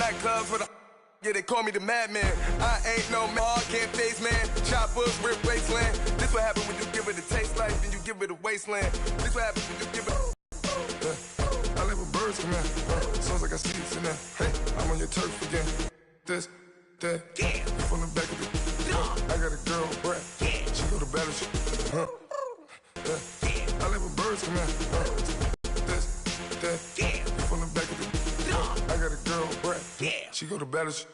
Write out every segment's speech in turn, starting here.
nightclubs for the yeah, they call me the madman. I ain't no man, can't face man. Choppers, rip wasteland. This what happens when you give it a taste life and you give it a wasteland. This what happens when you give it I live with birds come in. Sounds like I see it in there. Hey, I'm on your turf again. This, that, yeah. From the back of the I got a girl, brat. Yeah. She go to battleship. I live with birds come in. This, that, yeah. From the back of the I got a girl, brat. Yeah. She go to battleship.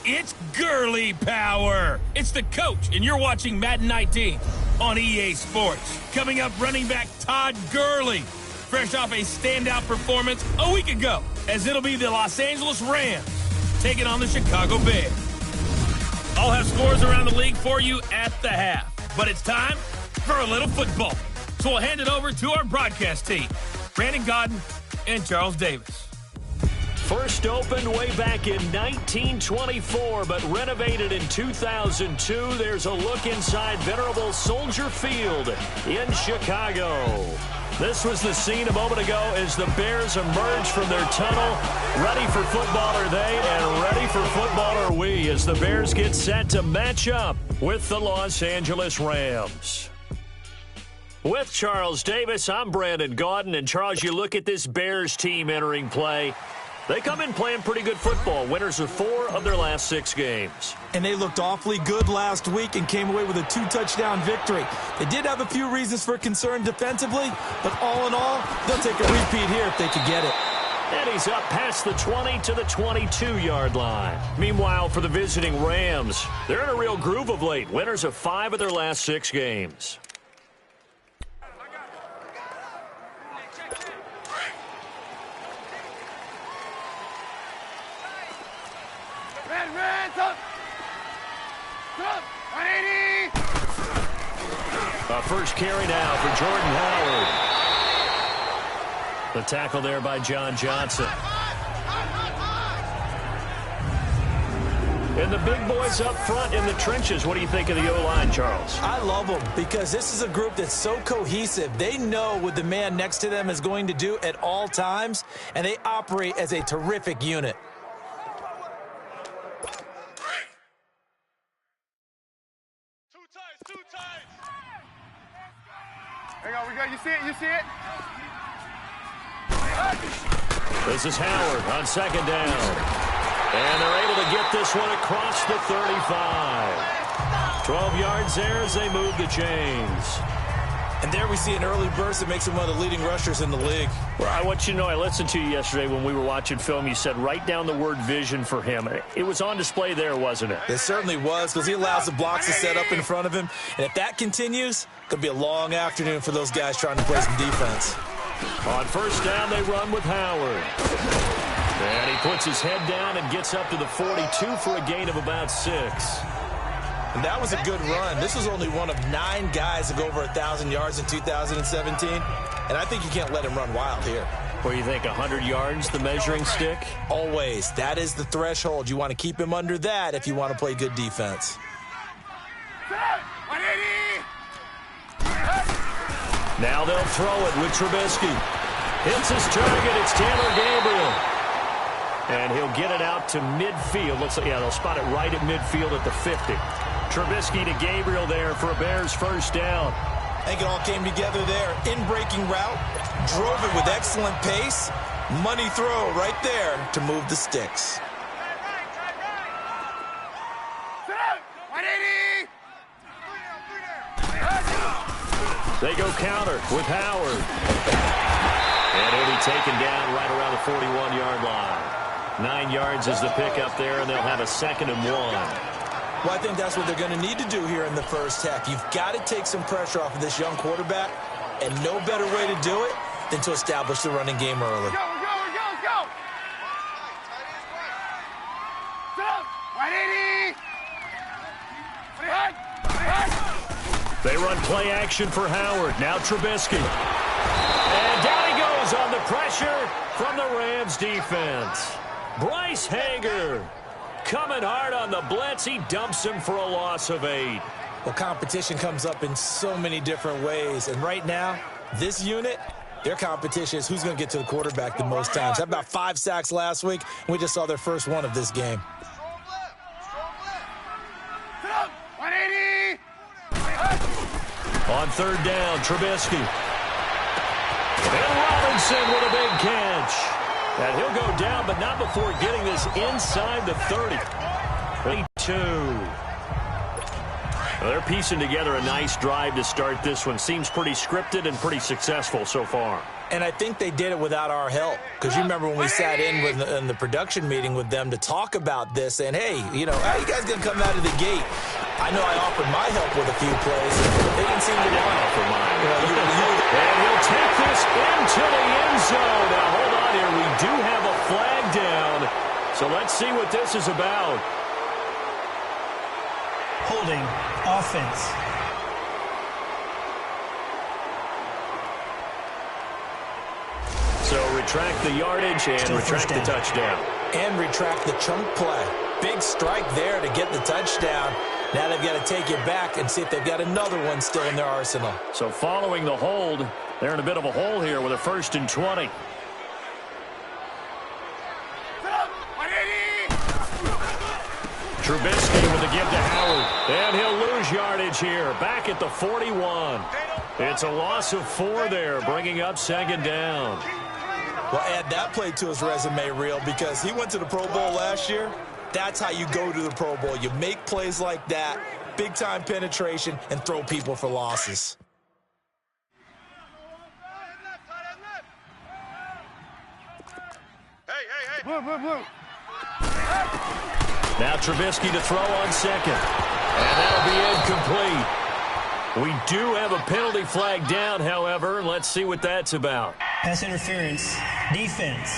It's girly power. It's the coach, and you're watching Madden 19 on EA Sports. Coming up, running back Todd Gurley, fresh off a standout performance a week ago, as it'll be the Los Angeles Rams taking on the Chicago Bears. I'll have scores around the league for you at the half, but it's time for a little football. So we'll hand it over to our broadcast team, Brandon Godden and Charles Davis. First opened way back in 1924, but renovated in 2002. There's a look inside venerable Soldier Field in Chicago. This was the scene a moment ago as the Bears emerged from their tunnel. Ready for football are they, and ready for football are we, as the Bears get set to match up with the Los Angeles Rams. With Charles Davis, I'm Brandon Gaudin. And Charles, you look at this Bears team entering play. They come in playing pretty good football. Winners of 4 of their last 6 games. And they looked awfully good last week and came away with a 2-touchdown victory. They did have a few reasons for concern defensively, but all in all, they'll take a repeat here if they could get it. And he's up past the 20 to the 22-yard line. Meanwhile, for the visiting Rams, they're in a real groove of late. Winners of 5 of their last 6 games. First carry now for Jordan Howard. The tackle there by John Johnson. And the big boys up front in the trenches. What do you think of the O-line, Charles? I love them because this is a group that's so cohesive. They know what the man next to them is going to do at all times, and they operate as a terrific unit. You see it? You see it? This is Howard on second down. And they're able to get this one across the 35. 12 yards there as they move the chains. And there we see an early burst that makes him one of the leading rushers in the league. Well, I want you to know, I listened to you yesterday when we were watching film. You said write down the word vision for him. It was on display there, wasn't it? It certainly was, because he allows the blocks to set up in front of him. And if that continues, it could be a long afternoon for those guys trying to play some defense. On first down, they run with Howard. And he puts his head down and gets up to the 42 for a gain of about 6. And that was a good run. This was only one of 9 guys to go over 1,000 yards in 2017. And I think you can't let him run wild here. What do you think, 100 yards, the measuring stick? Always. That is the threshold. You want to keep him under that if you want to play good defense. Now they'll throw it with Trubisky. Hits his target. It's Taylor Gabriel. And he'll get it out to midfield. Looks like, yeah, they'll spot it right at midfield at the 50. Trubisky to Gabriel there for a Bears first down. I think it all came together there. In-breaking route, drove it with excellent pace. Money throw right there to move the sticks. They go counter with Howard. And he'll be taken down right around the 41-yard line. 9 yards is the pickup there, and they'll have a 2nd and 1. Well, I think that's what they're going to need to do here in the first half. You've got to take some pressure off of this young quarterback, and no better way to do it than to establish the running game early. Let's go! They run play action for Howard. Now Trubisky. And down he goes on the pressure from the Rams defense. Bryce Hager coming hard on the blitz. He dumps him for a loss of 8. Well, competition comes up in so many different ways. And right now, this unit, Their competition is who's going to get to the quarterback the most times. Had about 5 sacks last week, and we just saw their first one of this game. On third down, Trubisky. And Robinson with a big catch. And he'll go down, but not before getting this inside the 30. 22. Well, they're piecing together a nice drive to start this one. Seems pretty scripted and pretty successful so far. And I think they did it without our help. Because you remember when we sat in the production meeting with them to talk about this, and hey, you know, how you guys going to come out of the gate? I know I offered my help with a few plays. They didn't seem to want to offer mine. And he'll take this into the end zone. Now, hold on here. We do have a flag down. So let's see what this is about. Holding offense. So retract the yardage and retract the touchdown. And retract the chunk play. Big strike there to get the touchdown. Now they've got to take it back and see if they've got another one still in their arsenal. So following the hold, they're in a bit of a hole here with a 1st and 20. Trubisky with the give to Howard. And he'll lose yardage here. Back at the 41. It's a loss of 4 there, bringing up 2nd down. Well, add that play to his resume reel because he went to the Pro Bowl last year. That's how you go to the Pro Bowl. You make plays like that, big-time penetration, and throw people for losses. Now Trubisky to throw on 2nd. And that'll be incomplete. We do have a penalty flag down, however. Let's see what that's about. Pass interference. Defense.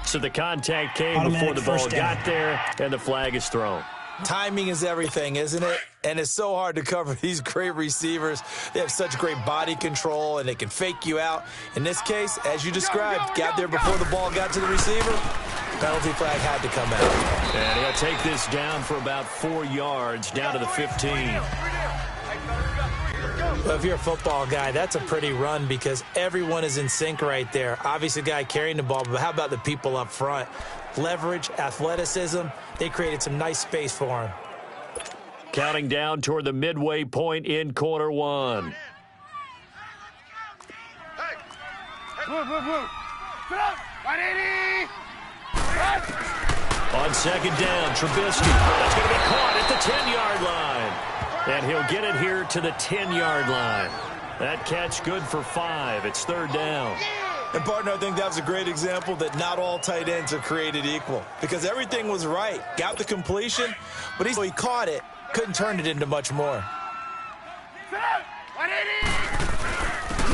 So the contact came before the ball got there, and the flag is thrown. Timing is everything, isn't it? And it's so hard to cover these great receivers. They have such great body control, and they can fake you out. In this case, as you described, got there before the ball got to the receiver. Penalty flag had to come out. And he'll take this down for about 4 yards, down to the 15. Well, if you're a football guy, that's a pretty run because everyone is in sync right there. Obviously, the guy carrying the ball, but how about the people up front? Leverage, athleticism, they created some nice space for him. Counting down toward the midway point in quarter 1. On 2nd down, Trubisky. That's going to be caught at the 10-yard line. And he'll get it here to the 10-yard line. That catch good for 5. It's 3rd down. And, partner, I think that was a great example that not all tight ends are created equal because everything was right. Got the completion, but he caught it. Couldn't turn it into much more.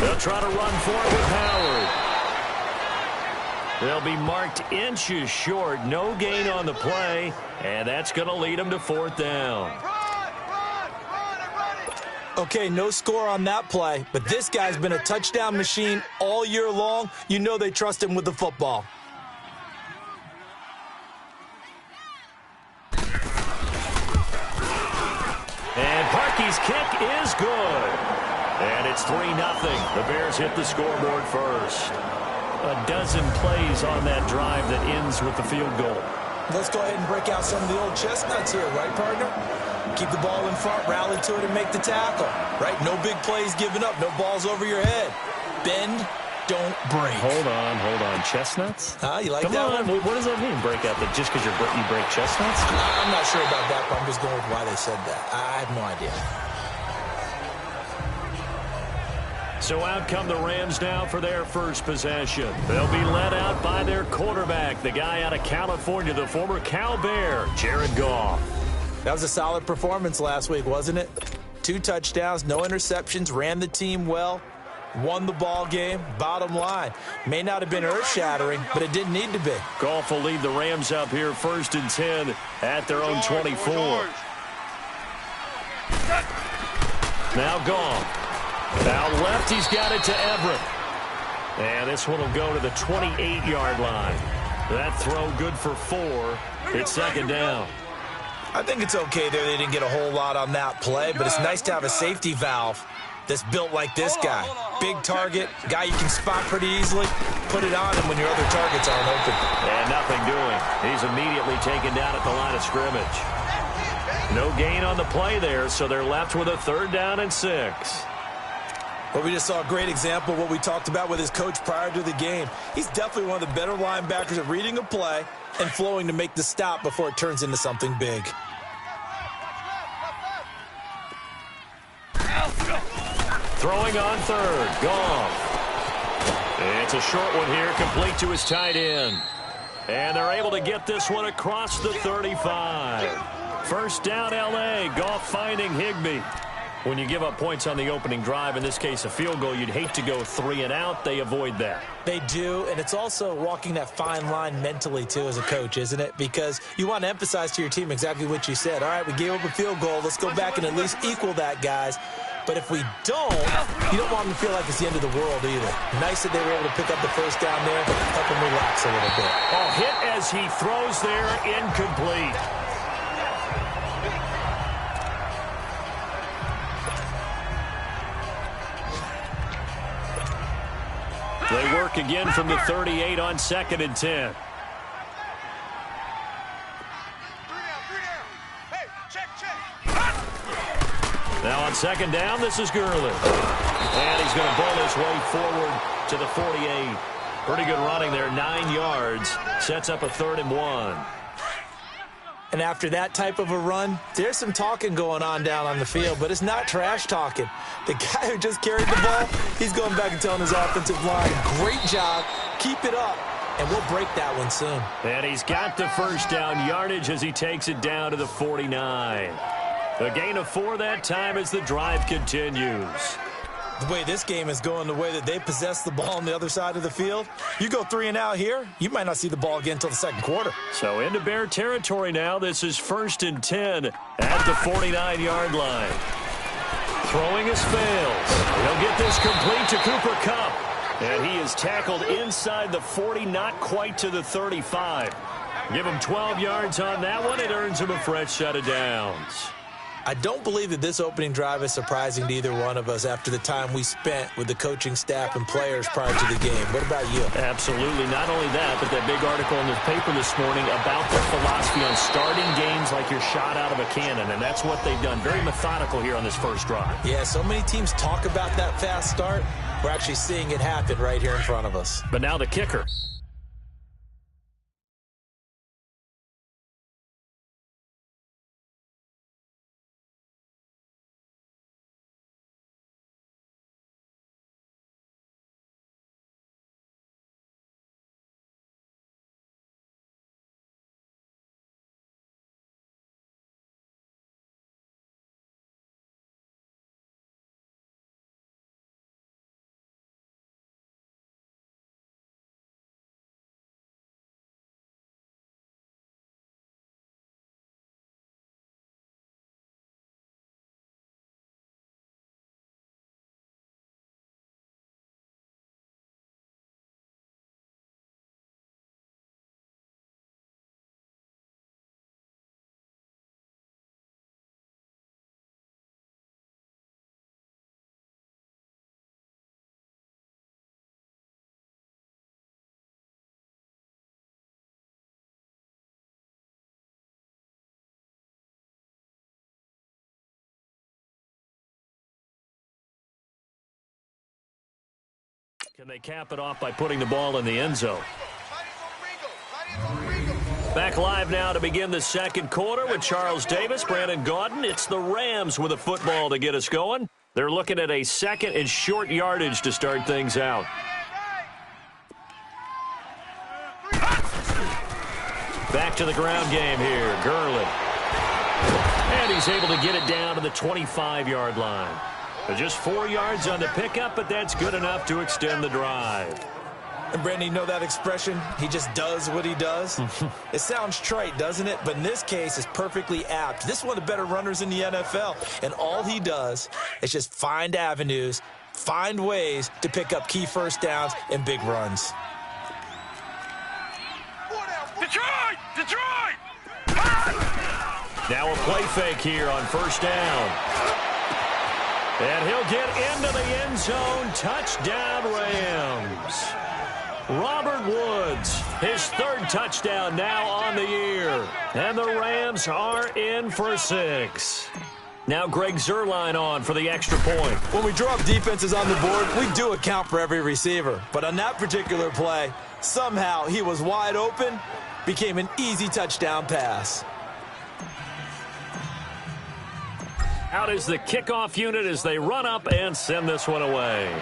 They'll try to run for it with Howard. They'll be marked inches short. No gain on the play, and that's going to lead them to 4th down. Okay, no score on that play, but this guy's been a touchdown machine all year long. You know they trust him with the football. And Parkey's kick is good. And it's 3-0. The Bears hit the scoreboard first. A dozen plays on that drive that ends with the field goal. Let's go ahead and break out some of the old chestnuts here, right, partner? Keep the ball in front, rally to it, and make the tackle, right? No big plays given up, no balls over your head. Bend, don't break. Hold on. Chestnuts? You like Come that on. one? What does that mean, break out? That just because you break chestnuts? I'm not sure about that, but I'm just going with why they said that. I have no idea. So out come the Rams now for their first possession. They'll be led out by their quarterback, the guy out of California, the former Cal Bear, Jared Goff. That was a solid performance last week, wasn't it? 2 touchdowns, no interceptions, ran the team well, won the ball game. Bottom line, may not have been earth-shattering, but it didn't need to be. Goff will lead the Rams up here 1st and 10 at their own 24. Now Goff. Out left, he's got it to Everett. And this one will go to the 28-yard line. That throw good for 4. It's 2nd down. I think it's okay there. They didn't get a whole lot on that play, but it's nice to have a safety valve that's built like this guy. Big target, guy you can spot pretty easily. Put it on him when your other targets aren't open. And nothing doing. He's immediately taken down at the line of scrimmage. No gain on the play there, so they're left with a 3rd down and 6. Well, we just saw a great example of what we talked about with his coach prior to the game. He's definitely one of the better linebackers at reading a play and flowing to make the stop before it turns into something big. Throwing on 3rd. Goff. It's a short one here, complete to his tight end. And they're able to get this one across the 35. 1st down, L.A. Goff finding Higbee. When you give up points on the opening drive, in this case a field goal, you'd hate to go 3 and out. They avoid that. They do, and it's also walking that fine line mentally, too, as a coach, isn't it? Because you want to emphasize to your team exactly what you said. All right, we gave up a field goal. Let's go back and at least equal that, guys. But if we don't, you don't want them to feel like it's the end of the world either. Nice that they were able to pick up the 1st down there, help them relax a little bit. Oh, hit as he throws there, incomplete. They work again from the 38 on 2nd and 10. Now on 2nd down, this is Gurley. And he's going to bowl his way forward to the 48. Pretty good running there, 9 yards. Sets up a 3rd and 1. And after that type of a run, there's some talking going on down on the field, but it's not trash talking. The guy who just carried the ball, he's going back and telling his offensive line, great job, keep it up, and we'll break that one soon. And he's got the 1st down yardage as he takes it down to the 49. A gain of 4 that time as the drive continues. The way this game is going, the way that they possess the ball on the other side of the field, you go 3 and out here, you might not see the ball again until the 2nd quarter. So into Bear territory now. This is 1st and 10 at the 49-yard line. Throwing his fails. He'll get this complete to Cooper Kupp. And he is tackled inside the 40, not quite to the 35. Give him 12 yards on that one. It earns him a fresh set of downs. I don't believe that this opening drive is surprising to either one of us after the time we spent with the coaching staff and players prior to the game. What about you? Absolutely. Not only that, but that big article in the paper this morning about their philosophy on starting games like you're shot out of a cannon, and that's what they've done. Very methodical here on this 1st drive. Yeah, so many teams talk about that fast start. We're actually seeing it happen right here in front of us. But now the kicker. Can they cap it off by putting the ball in the end zone? Back live now to begin the 2nd quarter with Charles Davis, Brandon Gaudin. It's the Rams with a football to get us going. They're looking at a 2nd and short yardage to start things out. Back to the ground game here. Gurley. And he's able to get it down to the 25-yard line. Just 4 yards on the pickup, but that's good enough to extend the drive. And, Brandon, you know that expression? He just does what he does? It sounds trite, doesn't it? But in this case, it's perfectly apt. This is one of the better runners in the NFL, and all he does is just find avenues, find ways to pick up key 1st downs and big runs. Detroit! Detroit! Now a play fake here on first down. And he'll get into the end zone. Touchdown, Rams. Robert Woods, his third touchdown now on the year. And the Rams are in for 6. Now Greg Zuerlein on for the extra point. When we draw up defenses on the board, we do account for every receiver. But on that particular play, somehow he was wide open, became an easy touchdown pass. Out is the kickoff unit as they run up and send this one away.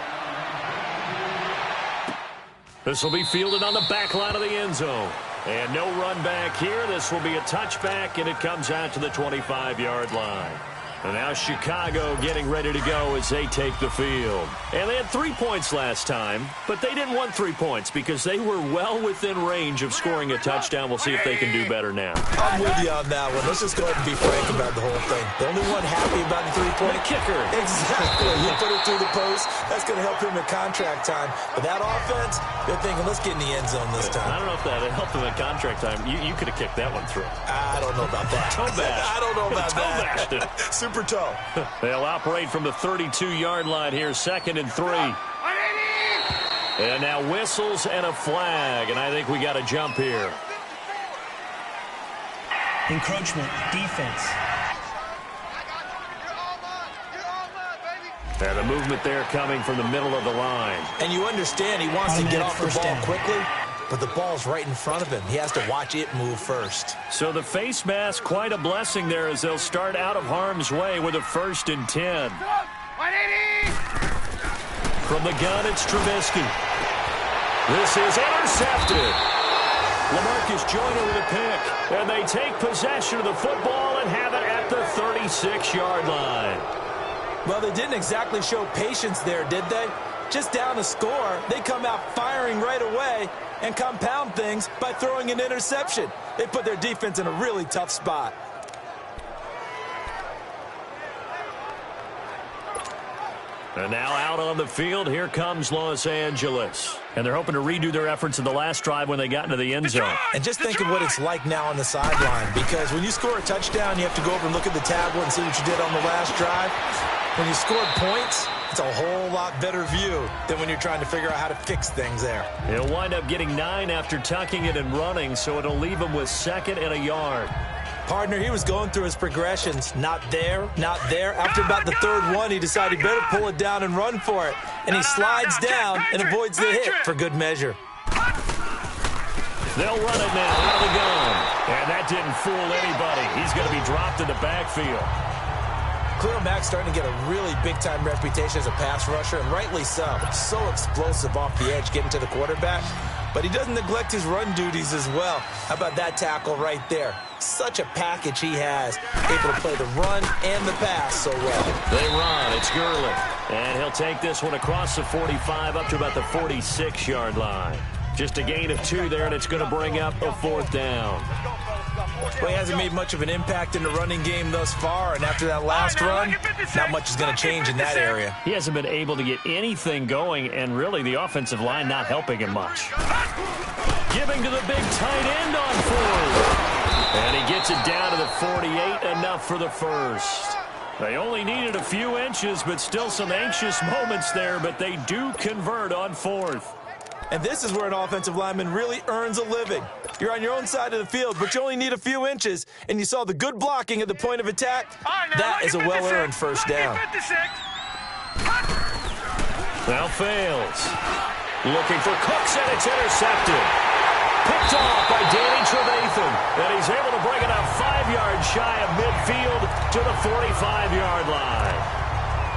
This will be fielded on the back line of the end zone. And no run back here. This will be a touchback, and it comes out to the 25-yard line. And now Chicago getting ready to go as they take the field. And they had 3 points last time, but they didn't want 3 points because they were well within range of scoring a touchdown. We'll see if they can do better now. I'm with you on that one. Let's just go ahead and be frank about the whole thing. The only one happy about the 3-point kicker. Exactly. He put it through the post. That's going to help him in contract time. But that offense, they're thinking, let's get in the end zone this time. I don't know if that helped him in contract time. You could have kicked that one through. I don't know about that. Toe bash. I don't know about Toe bashed it. Super toe. They'll operate from the 32-yard line here, 2nd and 3. And now whistles and a flag, and I think we got a jump here. Encroachment, defense. And the movement there coming from the middle of the line. And you understand he wants to get off the ball quickly, but the ball's right in front of him. He has to watch it move first. So the face mask, quite a blessing there as they'll start out of harm's way with a 1st and 10. From the gun, it's Trubisky. This is intercepted. LaMarcus Joyner with a pick. And they take possession of the football and have it at the 36-yard line. Well, they didn't exactly show patience there, did they? Just down a score, they come out firing right away and compound things by throwing an interception. They put their defense in a really tough spot. And now out on the field, here comes Los Angeles. And they're hoping to redo their efforts in the last drive when they got into the end zone. And just think of what it's like now on the sideline, because when you score a touchdown, you have to go over and look at the tablet and see what you did on the last drive. When you scored points, it's a whole lot better view than when you're trying to figure out how to fix things there. He'll wind up getting 9 after tucking it and running, so it'll leave him with 2nd and a yard. Partner, he was going through his progressions. Not there, not there. After about the 3rd one, he decided he better pull it down and run for it. And he slides down and avoids the hit for good measure. They'll run it now out of the gun. And that didn't fool anybody. He's going to be dropped in the backfield. Khalil Mack's starting to get a really big-time reputation as a pass rusher, and rightly so. So explosive off the edge, getting to the quarterback. But he doesn't neglect his run duties as well. How about that tackle right there? Such a package he has, able to play the run and the pass so well. They run. It's Gurley. And he'll take this one across the 45 up to about the 46-yard line. Just a gain of 2 there, and it's going to bring up a 4th down. Well, he hasn't made much of an impact in the running game thus far, and after that last run, not much is going to change in that area. He hasn't been able to get anything going, and really the offensive line not helping him much. Giving to the big tight end on 4th. And he gets it down to the 48, enough for the 1st. They only needed a few inches, but still some anxious moments there, but they do convert on 4th. And this is where an offensive lineman really earns a living. You're on your own side of the field, but you only need a few inches, and you saw the good blocking at the point of attack. That is a well-earned 1st down. Now fails. Looking for Cooks, and it's intercepted. Picked off by Danny Trevathan, and he's able to bring it up 5 yards shy of midfield to the 45-yard line.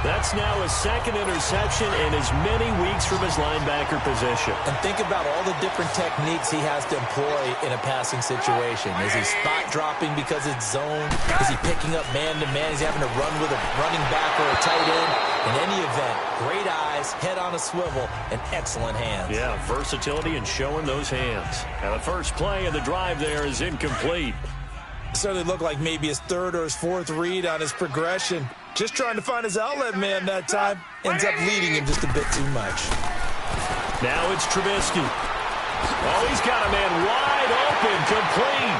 That's now his 2nd interception in as many weeks from his linebacker position. And think about all the different techniques he has to employ in a passing situation. Is he spot dropping because it's zone? Is he picking up man-to-man? Is he having to run with a running back or a tight end? In any event, great eyes, head on a swivel, and excellent hands. Yeah, versatility and showing those hands. And the first play of the drive there is incomplete. Certainly looked like maybe his 3rd or his 4th read on his progression. Just trying to find his outlet man that time. Ends up leading him just a bit too much. Now it's Trubisky. Oh, he's got a man wide open, complete.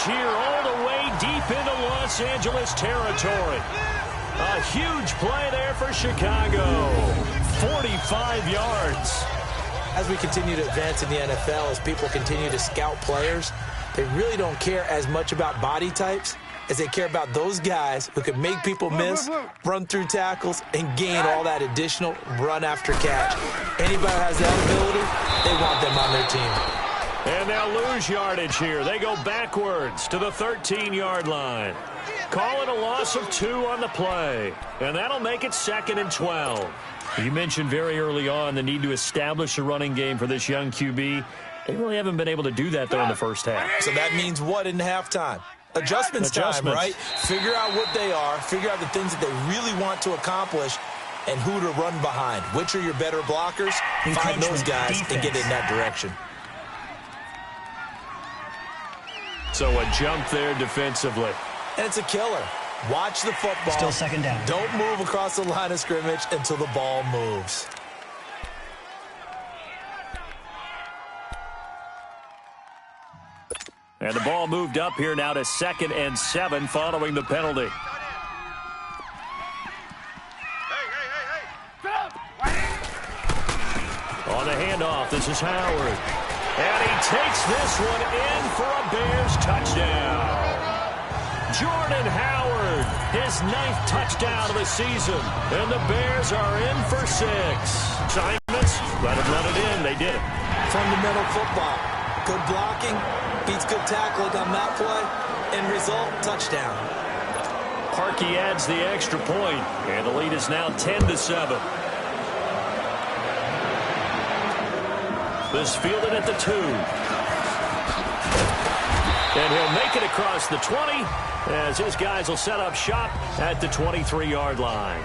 here all the way deep into Los Angeles territory. A huge play there for Chicago. 45 yards. As we continue to advance in the NFL, as people continue to scout players, they really don't care as much about body types as they care about those guys who can make people miss, run through tackles, and gain all that additional run after catch. Anybody who has that ability, they want them on their team. And they'll lose yardage here. They go backwards to the 13-yard line. Call it a loss of 2 on the play. And that'll make it 2nd and 12. You mentioned very early on the need to establish a running game for this young QB. They really haven't been able to do that, though, in the first half. So that means what in halftime? Adjustments time, right? Figure out what they are. Figure out the things that they really want to accomplish and who to run behind. Which are your better blockers? Find those guys and get in that direction. So a jump there defensively. And it's a killer. Watch the football. Still 2nd down. Don't move across the line of scrimmage until the ball moves. And the ball moved up here now to 2nd and 7 following the penalty. On the handoff, this is Howard. And he takes this one in for a Bears touchdown. Jordan Howard, his 9th touchdown of the season. And the Bears are in for 6. Assignments, let it in. They did it. Fundamental football. Good blocking, beats good tackling on that play. End result, touchdown. Parkey adds the extra point, and the lead is now 10-7. This fielded at the 2. And he'll make it across the 20 as his guys will set up shop at the 23-yard line.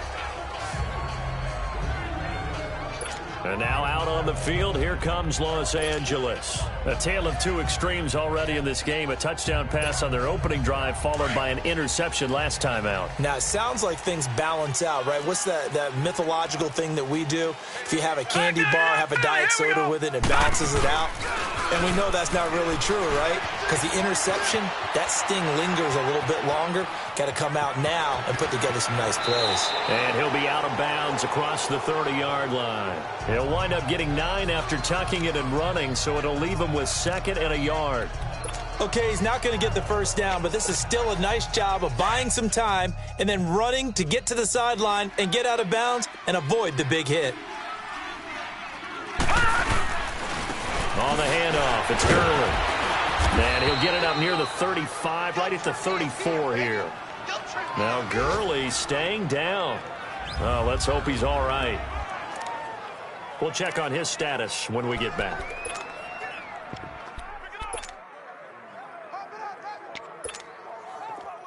And now out on the field, here comes Los Angeles. A tale of 2 extremes already in this game. A touchdown pass on their opening drive followed by an interception last time out. Now, it sounds like things balance out, right? What's that mythological thing that we do? If you have a candy bar, have a diet soda with it, it balances it out. And we know that's not really true, right? Because the interception, that sting lingers a little bit longer. Got to come out now and put together some nice plays. And he'll be out of bounds across the 30-yard line. He'll wind up getting 9 after tucking it and running, so it'll leave him with 2nd and a yard. Okay, he's not going to get the first down, but this is still a nice job of buying some time and then running to get to the sideline and get out of bounds and avoid the big hit. On the handoff, it's Gurley. And he'll get it up near the 35, right at the 34 here. Now Gurley staying down. Oh, let's hope he's all right. We'll check on his status when we get back.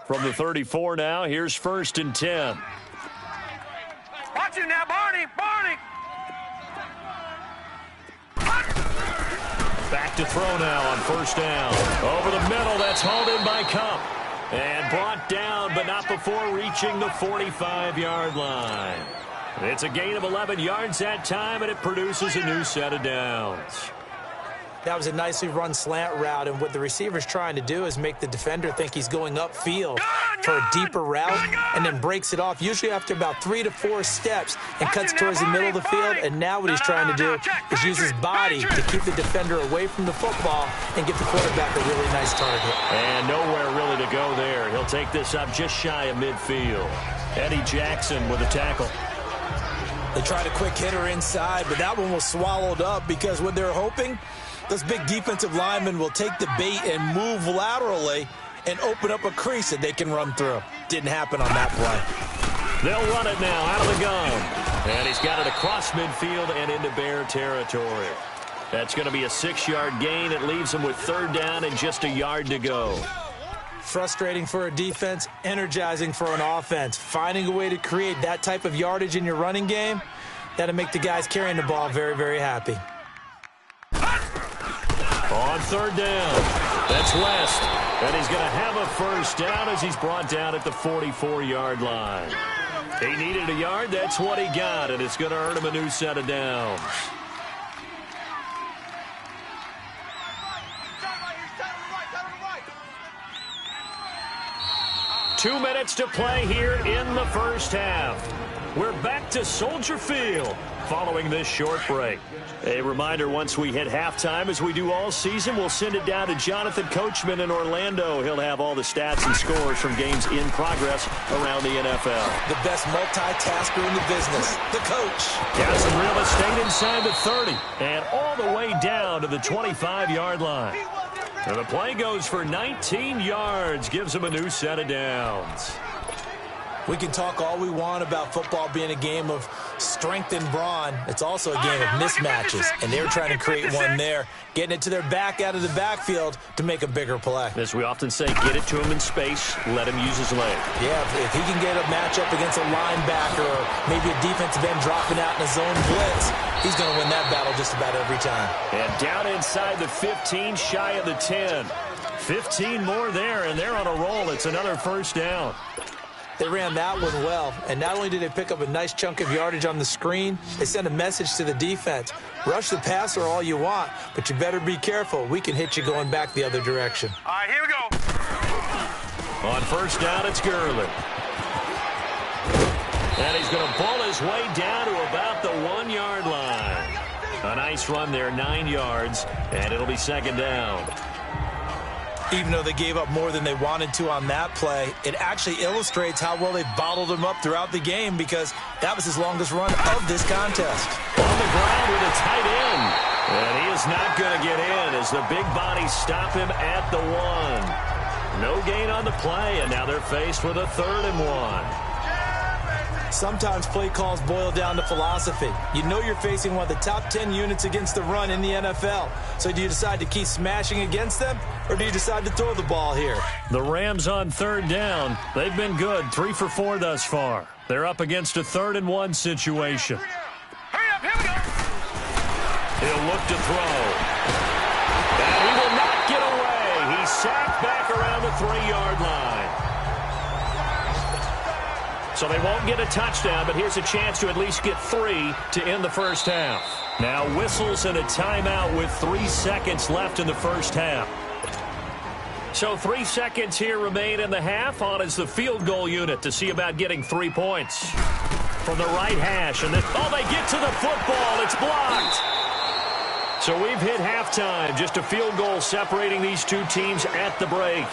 From the 34 now, here's 1st and 10. Watch it now, Barney! Barney! Back to throw now on 1st down. Over the middle, that's hauled in by Cup. And brought down, but not before reaching the 45-yard line. It's a gain of 11 yards that time, and it produces a new set of downs. That was a nicely run slant route, and what the receiver's trying to do is make the defender think he's going upfield for a deeper route and then breaks it off, usually after about 3 to 4 steps, and cuts towards the middle of the field. And now what he's trying to do is use his body to keep the defender away from the football and give the quarterback a really nice target. And nowhere really to go there. He'll take this up just shy of midfield. Eddie Jackson with a tackle. They tried a quick hitter inside, but that one was swallowed up because what they're hoping, those big defensive linemen will take the bait and move laterally and open up a crease that they can run through. Didn't happen on that play. They'll run it now out of the gun. And he's got it across midfield and into Bear territory. That's going to be a 6-yard gain. It leaves him with 3rd down and just a yard to go. Frustrating for a defense, energizing for an offense. Finding a way to create that type of yardage in your running game, that'll make the guys carrying the ball very, very happy. On 3rd down, that's West. And he's going to have a 1st down as he's brought down at the 44-yard line. He needed a yard, that's what he got, and it's going to earn him a new set of downs. 2 minutes to play here in the first half. We're back to Soldier Field following this short break. A reminder, once we hit halftime, as we do all season, we'll send it down to Jonathan Coachman in Orlando. He'll have all the stats and scores from games in progress around the NFL. The best multitasker in the business, the coach. Got some real estate inside the 30 and all the way down to the 25-yard line. And the play goes for 19 yards, gives him a new set of downs. We can talk all we want about football being a game of strength and brawn. It's also a game of mismatches, and they were trying to create one there, getting it to their back out of the backfield to make a bigger play. As we often say, get it to him in space, let him use his leg. Yeah, if he can get a matchup against a linebacker or maybe a defensive end dropping out in a zone blitz, he's going to win that battle just about every time. And down inside the 15, shy of the 10. 15 more there, and they're on a roll. It's another first down. They ran that one well, and not only did they pick up a nice chunk of yardage on the screen, they sent a message to the defense. Rush the passer all you want, but you better be careful. We can hit you going back the other direction. All right, here we go. On first down, it's Gurley. And he's going to pull his way down to about the 1-yard line. A nice run there, 9 yards, and it'll be second down. Even though they gave up more than they wanted to on that play, it actually illustrates how well they bottled him up throughout the game, because that was his longest run of this contest. On the ground with a tight end. And he is not going to get in as the big bodies stop him at the 1. No gain on the play, and now they're faced with a 3rd and 1. Sometimes play calls boil down to philosophy. You know you're facing one of the top 10 units against the run in the NFL. So do you decide to keep smashing against them, or do you decide to throw the ball here? The Rams on 3rd down. They've been good, 3 for 4 thus far. They're up against a 3rd and 1 situation. Hurry up, here we go. He'll look to throw. And he will not get away. He's sacked back around the 3-yard line. So they won't get a touchdown, but here's a chance to at least get 3 to end the first half. Now whistles and a timeout with 3 seconds left in the first half. So 3 seconds here remain in the half. On is the field goal unit to see about getting 3 points. From the right hash, and they get to the football. It's blocked. So we've hit halftime. Just a field goal separating these two teams at the break.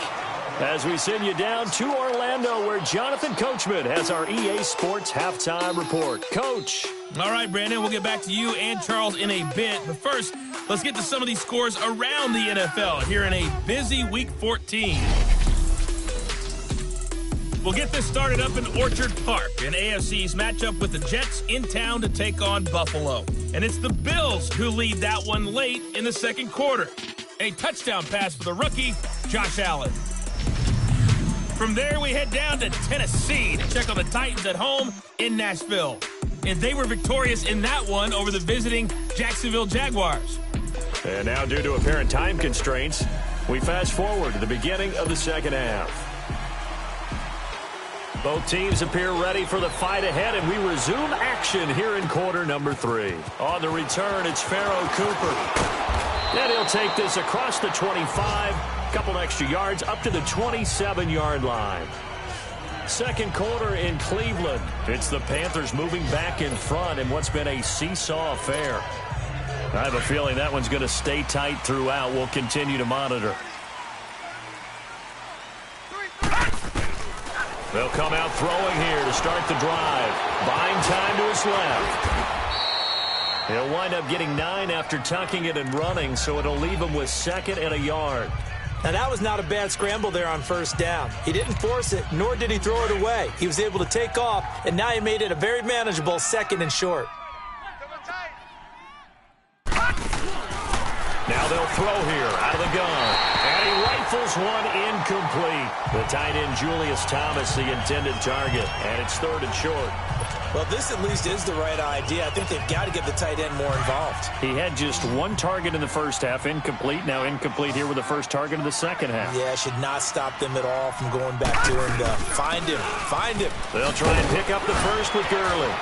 As we send you down to Orlando, where Jonathan Coachman has our EA Sports Halftime Report. Coach. All right, Brandon, we'll get back to you and Charles in a bit. But first, let's get to some of these scores around the NFL here in a busy Week 14. We'll get this started up in Orchard Park, an AFC's matchup with the Jets in town to take on Buffalo. And it's the Bills who lead that one late in the second quarter. A touchdown pass for the rookie, Josh Allen. From there, we head down to Tennessee to check on the Titans at home in Nashville. And they were victorious in that one over the visiting Jacksonville Jaguars. And now, due to apparent time constraints, we fast forward to the beginning of the second half. Both teams appear ready for the fight ahead, and we resume action here in quarter number 3. On the return, it's Pharaoh Cooper. And he'll take this across the 25. Couple extra yards up to the 27-yard line. Second quarter in Cleveland. It's the Panthers moving back in front in what's been a seesaw affair. I have a feeling that one's going to stay tight throughout. We'll continue to monitor. They'll come out throwing here to start the drive. Buying time to his left. He'll wind up getting 9 after tucking it and running, so it'll leave him with 2nd and a yard. Now, that was not a bad scramble there on first down. He didn't force it, nor did he throw it away. He was able to take off, and now he made it a very manageable 2nd and short. Now they'll throw here out of the gun. And he rifles one incomplete. The tight end, Julius Thomas, the intended target. And it's 3rd and short. Well, this at least is the right idea. I think they've got to get the tight end more involved. He had just 1 target in the first half, incomplete. Now incomplete here with the first target of the second half. Yeah, should not stop them at all from going back to him to find him. They'll try and pick up the first with Gurley.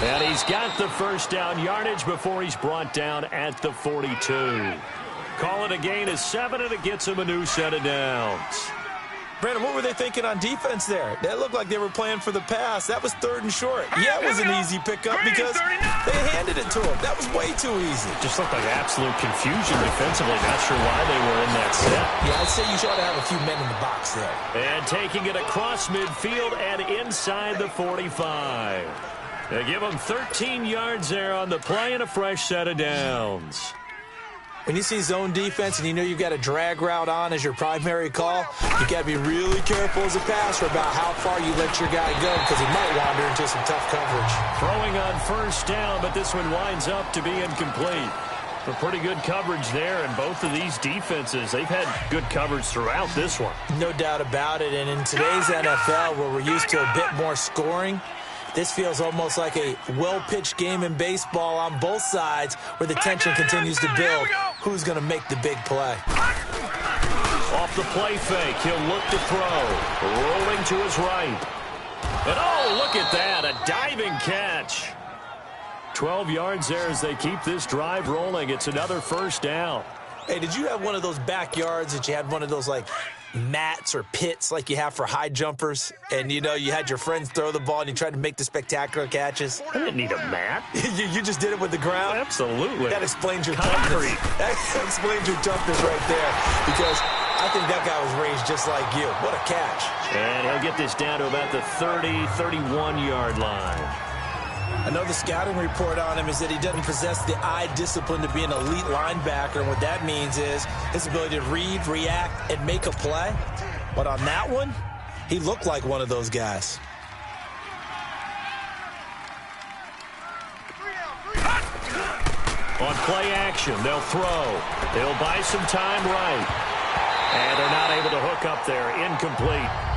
And he's got the first down yardage before he's brought down at the 42. Call it a gain of 7, and it gets him a new set of downs. Brandon, what were they thinking on defense there? That looked like they were playing for the pass. That was 3rd and short. Yeah, it was an easy pickup because they handed it to him. That was way too easy. Just looked like absolute confusion defensively. Not sure why they were in that set. Yeah, I'd say you should have a few men in the box there. And taking it across midfield and inside the 45. They give them 13 yards there on the play and a fresh set of downs. When you see zone defense and you know you've got a drag route on as your primary call, you got to be really careful as a passer about how far you let your guy go because he might wander into some tough coverage. Throwing on first down, but this one winds up to be incomplete. But pretty good coverage there, and both of these defenses, they've had good coverage throughout this one. No doubt about it, and in today's NFL where we're used to a bit more scoring, this feels almost like a well-pitched game in baseball on both sides where the tension continues to build. Who's going to make the big play? Off the play fake, he'll look to throw. Rolling to his right. And oh, look at that, a diving catch. 12 yards there as they keep this drive rolling. It's another first down. Hey, did you have one of those backyards that you had one of those, like, mats or pits like you have for high jumpers, and you know you had your friends throw the ball and you tried to make the spectacular catches? I didn't need a mat. you just did it with the ground? Absolutely. That explains your concrete. Toughness. That explains your toughness right there, because I think that guy was raised just like you. What a catch. And he'll get this down to about the 30, 31-yard line. I know the scouting report on him is that he doesn't possess the eye discipline to be an elite linebacker. And what that means is his ability to read, react, and make a play. But on that one, he looked like one of those guys. On play action, they'll throw. They'll buy some time right. And they're not able to hook up there. Incomplete.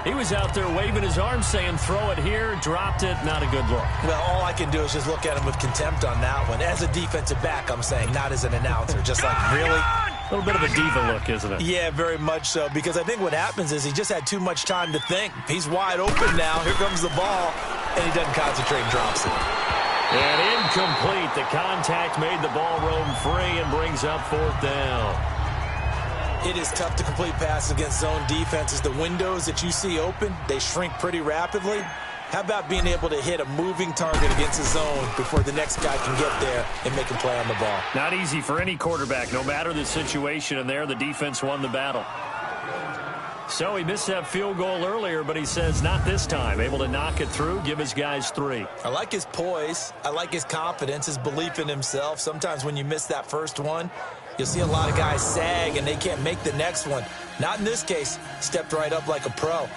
He was out there waving his arms saying, throw it here, dropped it, not a good look. Well, all I can do is just look at him with contempt on that one. As a defensive back, I'm saying, not as an announcer. Just like, really? A little bit of a diva look, isn't it? Yeah, very much so, because I think what happens is he just had too much time to think. He's wide open now. Here comes the ball, and he doesn't concentrate and drops it. And incomplete. The contact made the ball roam free and brings up 4th down. It is tough to complete passes against zone defenses. The windows that you see open, they shrink pretty rapidly. How about being able to hit a moving target against a zone before the next guy can get there and make a play on the ball? Not easy for any quarterback, no matter the situation, and there the defense won the battle. So he missed that field goal earlier, but he says not this time. Able to knock it through, give his guys 3. I like his poise. I like his confidence, his belief in himself. Sometimes when you miss that first one, you'll see a lot of guys sag and they can't make the next one. Not in this case. Stepped right up like a pro.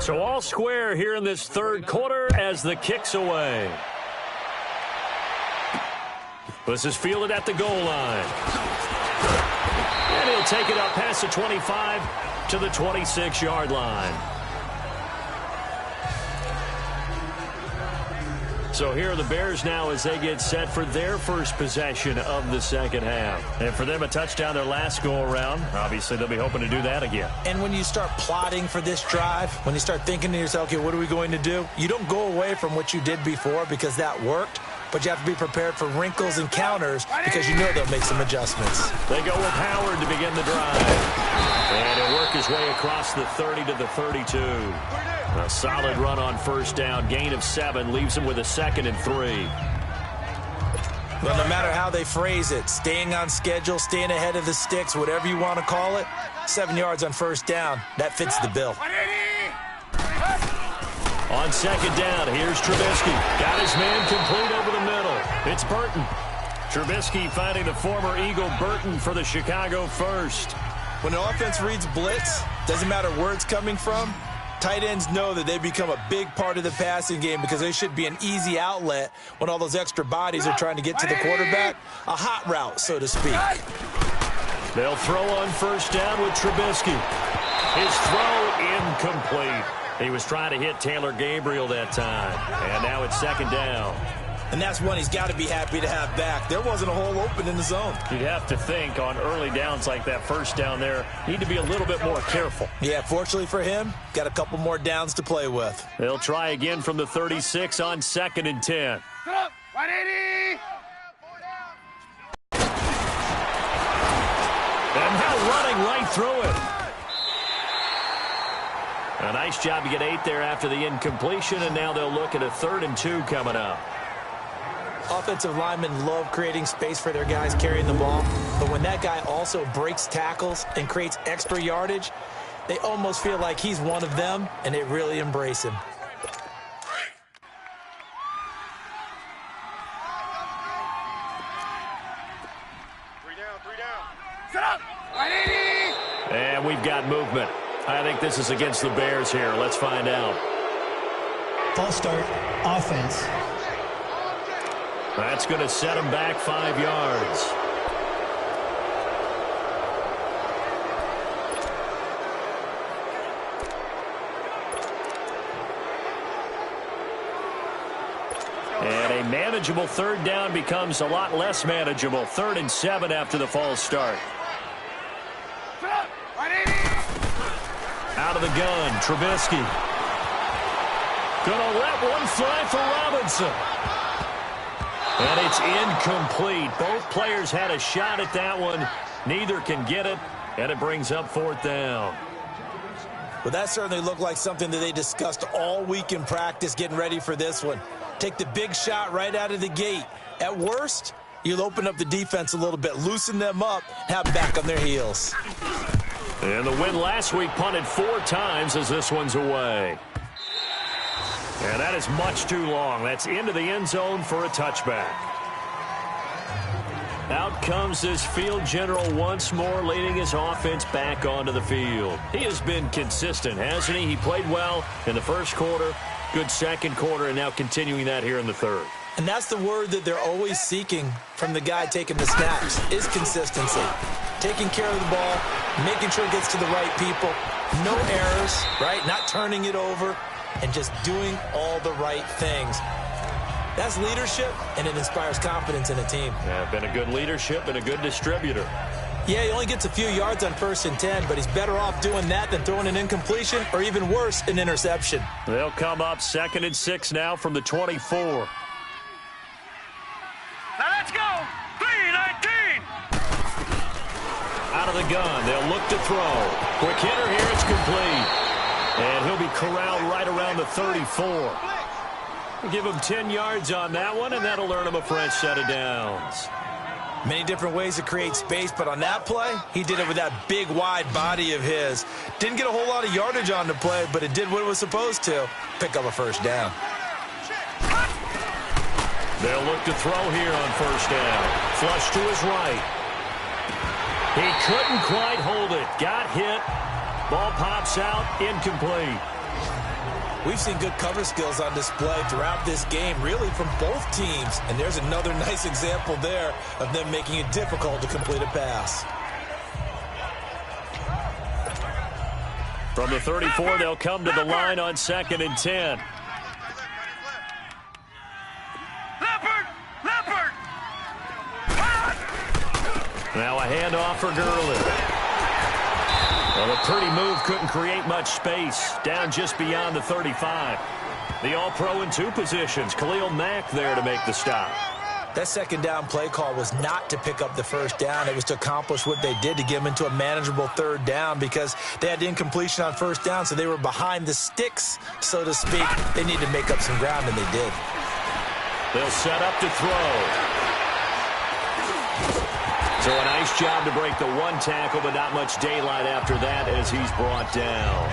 So all square here in this third quarter as the kick's away. This is fielded at the goal line. And he'll take it up past the 25 to the 26-yard line. So here are the Bears now as they get set for their first possession of the second half. And for them, a touchdown their last go-around. Obviously, they'll be hoping to do that again. And when you start plotting for this drive, when you start thinking to yourself, okay, what are we going to do? You don't go away from what you did before because that worked, but you have to be prepared for wrinkles and counters because you know they'll make some adjustments. They go with Howard to begin the drive. And he'll work his way across the 30 to the 32. A solid run on first down. Gain of 7 leaves him with a 2nd and 3. Well, no matter how they phrase it, staying on schedule, staying ahead of the sticks, whatever you want to call it, 7 yards on first down, that fits the bill. On second down, here's Trubisky. Got his man complete over the middle. It's Burton. Trubisky finding the former Eagle Burton for the Chicago first. When the offense reads blitz, doesn't matter where it's coming from, tight ends know that they become a big part of the passing game because they should be an easy outlet when all those extra bodies are trying to get to the quarterback. A hot route, so to speak. They'll throw on first down with Trubisky. His throw incomplete. He was trying to hit Taylor Gabriel that time. And now it's second down. And that's one he's got to be happy to have back. There wasn't a hole open in the zone. You'd have to think on early downs like that first down there, need to be a little bit more careful. Yeah, fortunately for him, got a couple more downs to play with. They'll try again from the 36 on 2nd and 10. 180! And now running right through it. A nice job to get 8 there after the incompletion, and now they'll look at a 3rd and 2 coming up. Offensive linemen love creating space for their guys carrying the ball, but when that guy also breaks tackles and creates extra yardage, they almost feel like he's one of them, and they really embrace him. Three down. Set up! 180! And we've got movement. I think this is against the Bears here. Let's find out. False start, offense. That's going to set him back 5 yards. And a manageable 3rd down becomes a lot less manageable. 3rd and 7 after the false start. Out of the gun, Trubisky. Gonna let one fly for Robinson. And it's incomplete. Both players had a shot at that one. Neither can get it, and it brings up 4th down. Well, that certainly looked like something that they discussed all week in practice getting ready for this one. Take the big shot right out of the gate. At worst, you'll open up the defense a little bit, loosen them up, have them back on their heels. And the win last week punted 4 times as this one's away. And that is much too long. That's into the end zone for a touchback. Out comes this field general once more, leading his offense back onto the field. He has been consistent, hasn't he? He played well in the first quarter, good second quarter, and now continuing that here in the third. And that's the word that they're always seeking from the guy taking the snaps, is consistency. Taking care of the ball, making sure it gets to the right people, no errors, right? Not turning it over, and just doing all the right things. That's leadership, and it inspires confidence in a team. Yeah, been a good leadership and a good distributor. Yeah, he only gets a few yards on 1st and 10, but he's better off doing that than throwing an incompletion or even worse, an interception. They'll come up 2nd and 6 now from the 24. Now let's go! 3-19! Out of the gun, they'll look to throw. Quick hitter here, it's complete. And he'll be corralled right around the 34. Give him 10 yards on that one, and that'll earn him a fresh set of downs. Many different ways to create space, but on that play, he did it with that big, wide body of his. Didn't get a whole lot of yardage on the play, but it did what it was supposed to, pick up a first down. They'll look to throw here on first down. Flush to his right. He couldn't quite hold it. Got hit. Ball pops out, incomplete. We've seen good cover skills on display throughout this game, really from both teams. And there's another nice example there of them making it difficult to complete a pass. From the 34, they'll come to the line on 2nd and 10. Now a handoff for Gurley. Well, a pretty move couldn't create much space. Down just beyond the 35. The All-Pro in 2 positions. Khalil Mack there to make the stop. That second down play call was not to pick up the first down. It was to accomplish what they did, to get them into a manageable 3rd down, because they had incompletion on 1st down, so they were behind the sticks, so to speak. They needed to make up some ground, and they did. They'll set up to throw. So a nice job to break the 1 tackle, but not much daylight after that as he's brought down.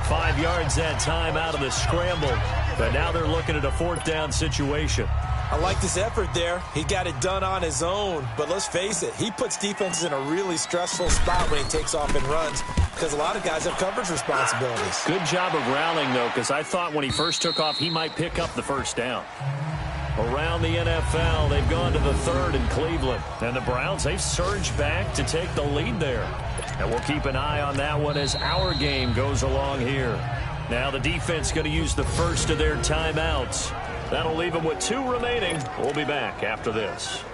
5 yards that time out of the scramble, but now they're looking at a 4th down situation. I like this effort there. He got it done on his own, but let's face it, he puts defenses in a really stressful spot when he takes off and runs, because a lot of guys have coverage responsibilities. Good job of rallying, though, because I thought when he first took off, he might pick up the 1st down. Around the NFL, they've gone to the 3rd in Cleveland. And the Browns, they've surged back to take the lead there. And we'll keep an eye on that one as our game goes along here. Now the defense going to use the first of their timeouts. That'll leave them with 2 remaining. We'll be back after this.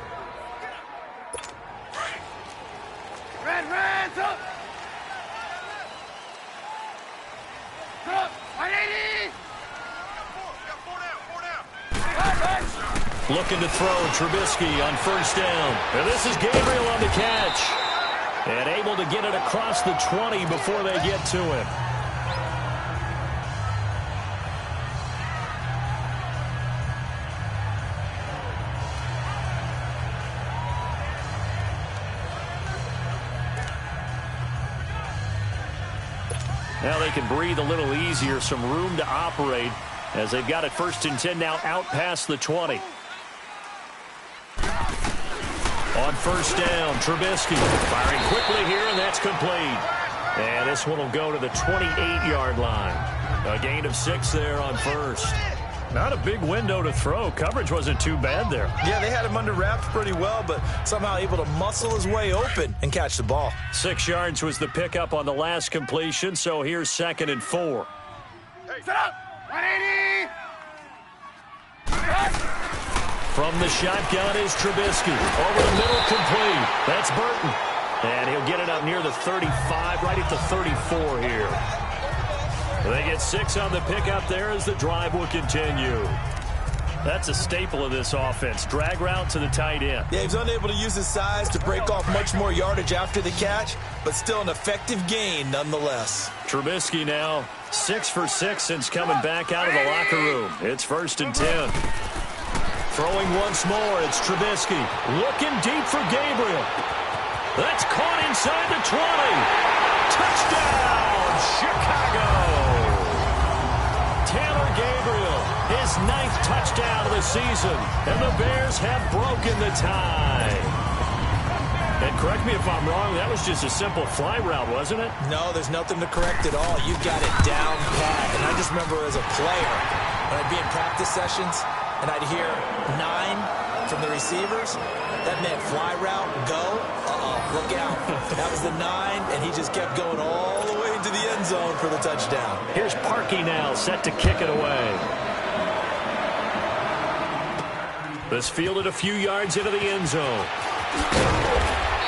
Reds up! Up! 180! Looking to throw, Trubisky on 1st down. And this is Gabriel on the catch. And able to get it across the 20 before they get to him. Now they can breathe a little easier, some room to operate as they've got it 1st and 10 now out past the 20. On 1st down, Trubisky firing quickly here, and that's complete. And this one will go to the 28-yard line. A gain of 6 there on 1st. Not a big window to throw. Coverage wasn't too bad there. Yeah, they had him under wraps pretty well, but somehow able to muscle his way open and catch the ball. 6 yards was the pickup on the last completion, so here's 2nd and 4. Hey, set up! 180! From the shotgun is Trubisky. Over the middle, complete. That's Burton. And he'll get it up near the 35, right at the 34 here. They get 6 on the pickup there as the drive will continue. That's a staple of this offense. Drag route to the tight end. Yeah, he's unable to use his size to break off much more yardage after the catch, but still an effective gain nonetheless. Trubisky now 6 for 6 since coming back out of the locker room. It's 1st and 10. Throwing once more, it's Trubisky. Looking deep for Gabriel. That's caught inside the 20. Touchdown, Chicago. Taylor Gabriel, his 9th touchdown of the season. And the Bears have broken the tie. And correct me if I'm wrong, that was just a simple fly route, wasn't it? No, there's nothing to correct at all. You've got it down pat. And I just remember as a player, when I'd be in practice sessions, and I'd hear 9 from the receivers. That meant fly route, go. Look out. That was the 9, and he just kept going all the way into the end zone for the touchdown. Here's Parkey now, set to kick it away. This fielded a few yards into the end zone.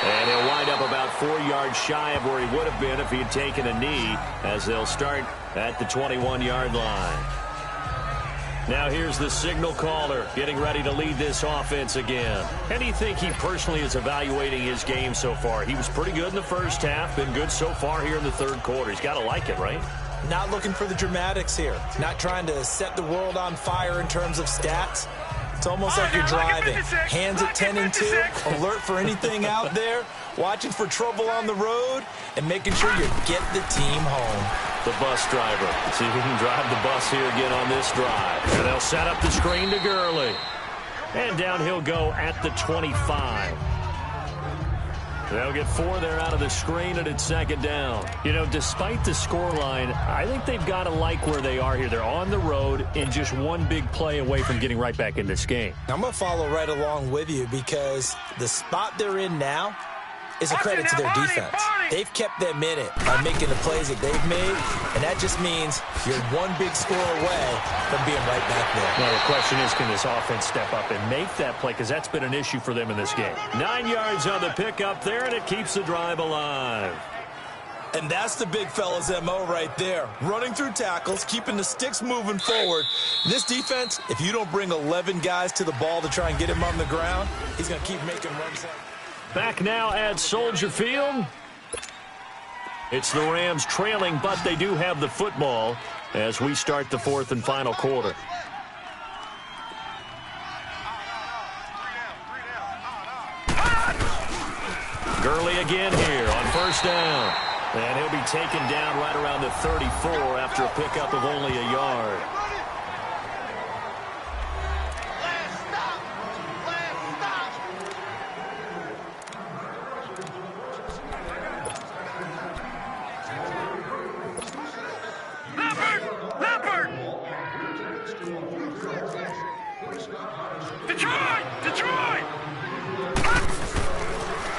And he'll wind up about 4 yards shy of where he would have been if he had taken a knee, as they'll start at the 21-yard line. Now here's the signal caller getting ready to lead this offense again. And do you think he personally is evaluating his game so far? He was pretty good in the first half, been good so far here in the 3rd quarter. He's got to like it, right? Not looking for the dramatics here. Not trying to set the world on fire in terms of stats. It's almost like you're driving. Hands at 10 and 2, alert for anything out there, watching for trouble on the road, and making sure you get the team home. The bus driver. See if he can drive the bus here again on this drive. And they'll set up the screen to Gurley. And down he'll go at the 25. They'll get 4 there out of the screen, and it's second down. You know, despite the scoreline, I think they've got to like where they are here. They're on the road and just one big play away from getting right back in this game. I'm going to follow right along with you because the spot they're in now is a credit to their defense. They've kept them in it by making the plays that they've made, and that just means you're one big score away from being right back there. Now, the question is, can this offense step up and make that play? Because that's been an issue for them in this game. 9 yards on the pickup there, and it keeps the drive alive. And that's the big fella's MO right there. Running through tackles, keeping the sticks moving forward. This defense, if you don't bring 11 guys to the ball to try and get him on the ground, he's going to keep making runs. Back now at Soldier Field. It's the Rams trailing, but they do have the football as we start the 4th and final quarter. Gurley again here on first down. And he'll be taken down right around the 34 after a pickup of only a yard.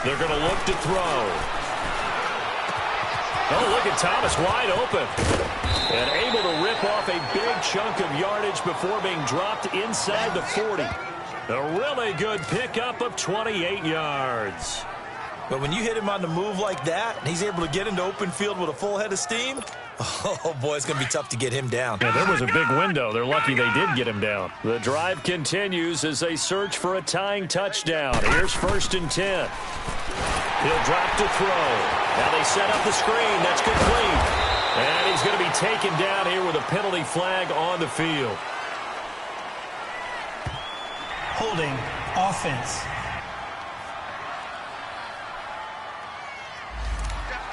They're going to look to throw. Oh, look at Thomas wide open. And able to rip off a big chunk of yardage before being dropped inside the 40. A really good pickup of 28 yards. But when you hit him on the move like that, and he's able to get into open field with a full head of steam, oh, boy, it's going to be tough to get him down. Yeah, there was a big window. They're lucky they did get him down. The drive continues as they search for a tying touchdown. Here's 1st and 10. He'll drop to throw. Now they set up the screen. That's complete. And he's going to be taken down here with a penalty flag on the field. Holding offense.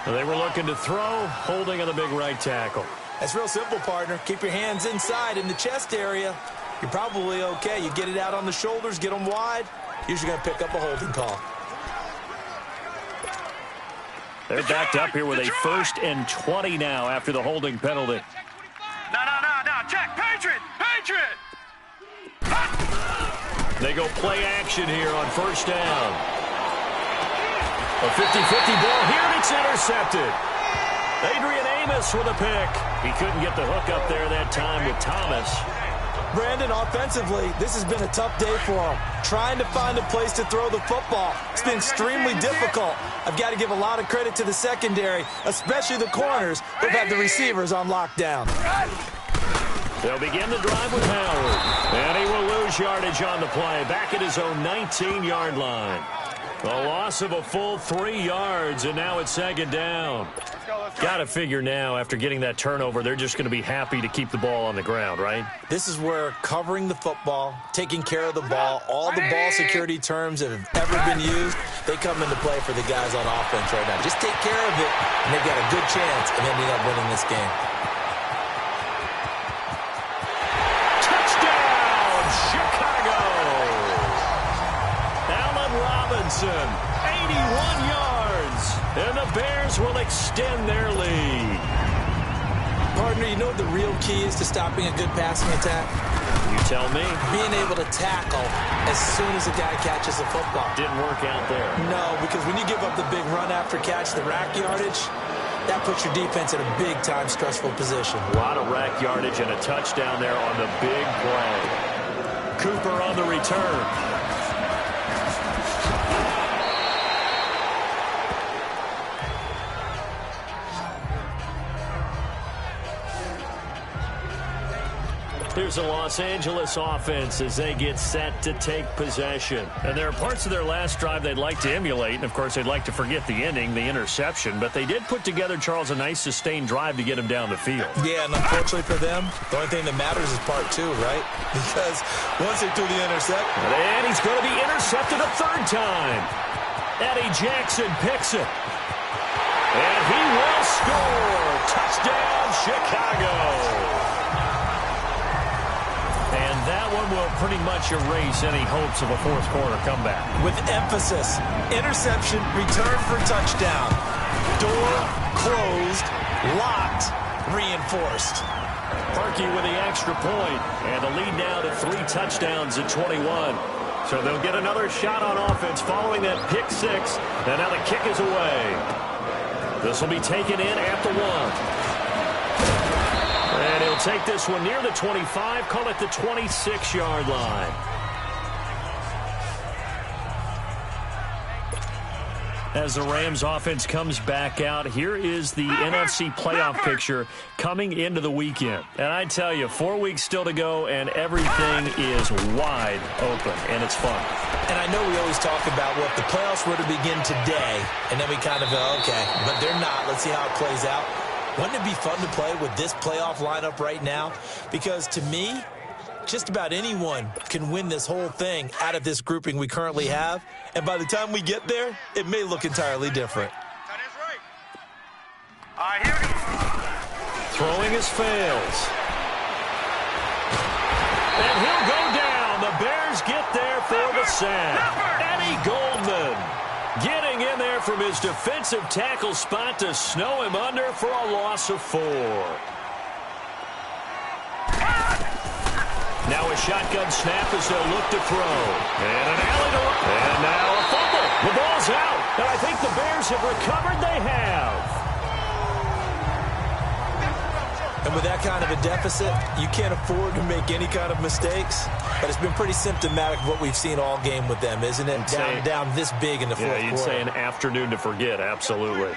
They were looking to throw, holding on the big right tackle. That's real simple, partner. Keep your hands inside in the chest area. You're probably okay. You get it out on the shoulders, get them wide. Usually going to pick up a holding call. They're backed up here with a 1st and 20 now after the holding penalty. No. Check. Patriot. They go play action here on first down. A 50-50 ball here, and it's intercepted. Adrian Amos with a pick. He couldn't get the hook up there that time with Thomas. Brandon, offensively, this has been a tough day for him. Trying to find a place to throw the football. It's been extremely difficult. I've got to give a lot of credit to the secondary, especially the corners who've had the receivers on lockdown. They'll begin the drive with Howard. And he will lose yardage on the play, back at his own 19-yard line. A loss of a full 3 yards, and now it's second down. Got to figure now, after getting that turnover, they're just going to be happy to keep the ball on the ground, right? This is where covering the football, taking care of the ball, all the ball security terms that have ever been used, they come into play for the guys on offense right now. Just take care of it, and they've got a good chance of ending up winning this game. Touchdown, Chicago! Allen Robinson, 81 yards, and the Bears will extend their lead. Partner, you know what the real key is to stopping a good passing attack? You tell me. Being able to tackle as soon as a guy catches the football. Didn't work out there. No, because when you give up the big run after catch, the rack yardage, that puts your defense in a big-time stressful position. A lot of rack yardage and a touchdown there on the big play. Cooper on the return. Here's a Los Angeles offense as they get set to take possession. And there are parts of their last drive they'd like to emulate. And, of course, they'd like to forget the ending, the interception. But they did put together, Charles, a nice sustained drive to get him down the field. Yeah, and unfortunately for them, the only thing that matters is part 2, right? Because once they do the intercept. And he's going to be intercepted a 3rd time. Eddie Jackson picks it. And he will score. Touchdown, Chicago. And that one will pretty much erase any hopes of a fourth quarter comeback. With emphasis, interception, return for touchdown. Door closed, locked, reinforced. Parkey with the extra point, and the lead now to 3 touchdowns at 21. So they'll get another shot on offense following that pick 6, and now the kick is away. This will be taken in at the 1. And he'll take this one near the 25, call it the 26-yard line. As the Rams offense comes back out, here is the NFC playoff picture coming into the weekend. And I tell you, 4 weeks still to go, and everything is wide open, and it's fun. And I know we always talk about what the playoffs were to begin today, and then we kind of go, okay, but they're not. Let's see how it plays out. Wouldn't it be fun to play with this playoff lineup right now? Because to me, just about anyone can win this whole thing out of this grouping we currently have. And by the time we get there, it may look entirely different. That is right. All right, here we go. Throwing his fails. And he'll go down. The Bears get there for the sack. Eddie Goldman getting in there from his defensive tackle spot to snow him under for a loss of 4. Now a shotgun snap as they'll look to throw. And an alley to run. And now a fumble. The ball's out. And I think the Bears have recovered. They have. And with that kind of a deficit, you can't afford to make any kind of mistakes. But it's been pretty symptomatic of what we've seen all game with them, isn't it? Down this big in the fourth quarter. Yeah, you'd say an afternoon to forget. Absolutely.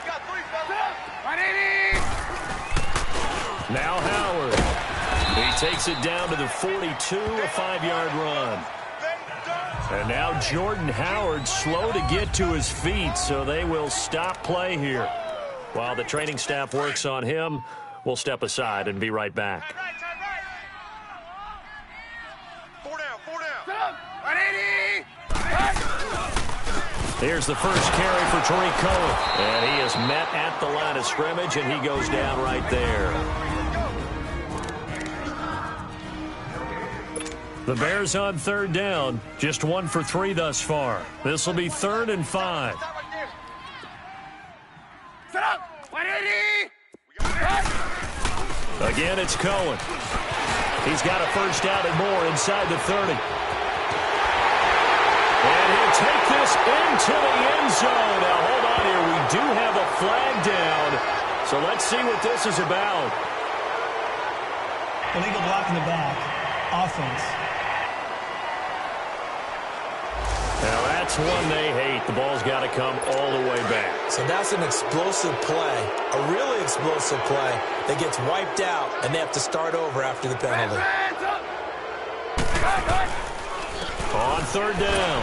Now Howard. He takes it down to the 42, a 5-yard run. And now Jordan Howard slow to get to his feet, so they will stop play here. While the training staff works on him, we'll step aside and be right back. Here's the first carry for Tariq Cohen. And he is met at the line of scrimmage, and he goes down right there. The Bears on 3rd down, just 1 for 3 thus far. This will be 3rd and 5. Set up. 180. Again, it's Cohen. He's got a first down and more inside the 30. And he'll take this into the end zone. Now, hold on here. We do have a flag down. So let's see what this is about. Illegal block in the back. Offense. Now, that's one they hate. The ball's got to come all the way back. So that's an explosive play, a really explosive play that gets wiped out, and they have to start over after the penalty. On 3rd down,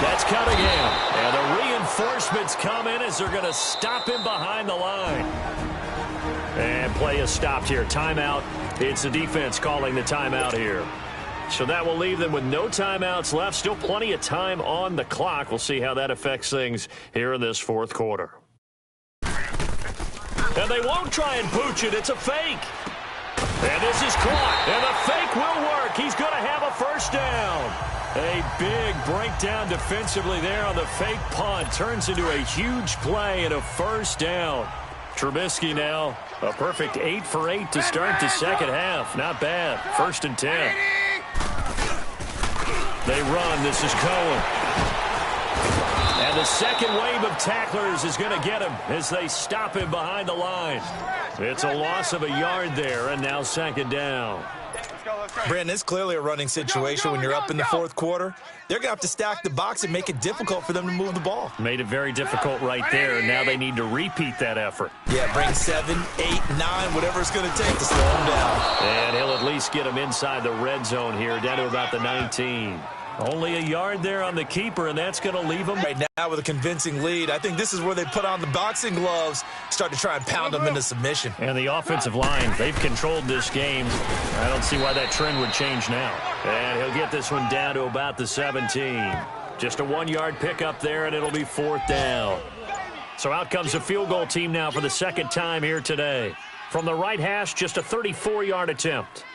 that's Cunningham. And the reinforcements come in as they're going to stop him behind the line. And play is stopped here. Timeout. It's the defense calling the timeout here. So that will leave them with no timeouts left. Still plenty of time on the clock. We'll see how that affects things here in this 4th quarter. And they won't try and pooch it. It's a fake. And this is caught. And the fake will work. He's going to have a first down. A big breakdown defensively there on the fake punt. Turns into a huge play and a first down. Trubisky now a perfect 8 for 8 to start the second half. Not bad. 1st and 10. They run. This is Cohen. And the second wave of tacklers is going to get him as they stop him behind the line. It's a loss of a yard there, and now 2nd down. Brandon, it's clearly a running situation when you're up in the 4th quarter. They're going to have to stack the box and make it difficult for them to move the ball. Made it very difficult right there. Now they need to repeat that effort. Yeah, bring 7, 8, 9, whatever it's going to take to slow him down. And he'll at least get him inside the red zone here, down to about the 19. Only a yard there on the keeper, and that's going to leave him. Right now with a convincing lead, I think this is where they put on the boxing gloves, start to try and pound them into submission. And the offensive line, they've controlled this game. I don't see why that trend would change now. And he'll get this one down to about the 17. Just a 1-yard pickup there, and it'll be 4th down. So out comes the field goal team now for the 2nd time here today. From the right hash, just a 34-yard attempt.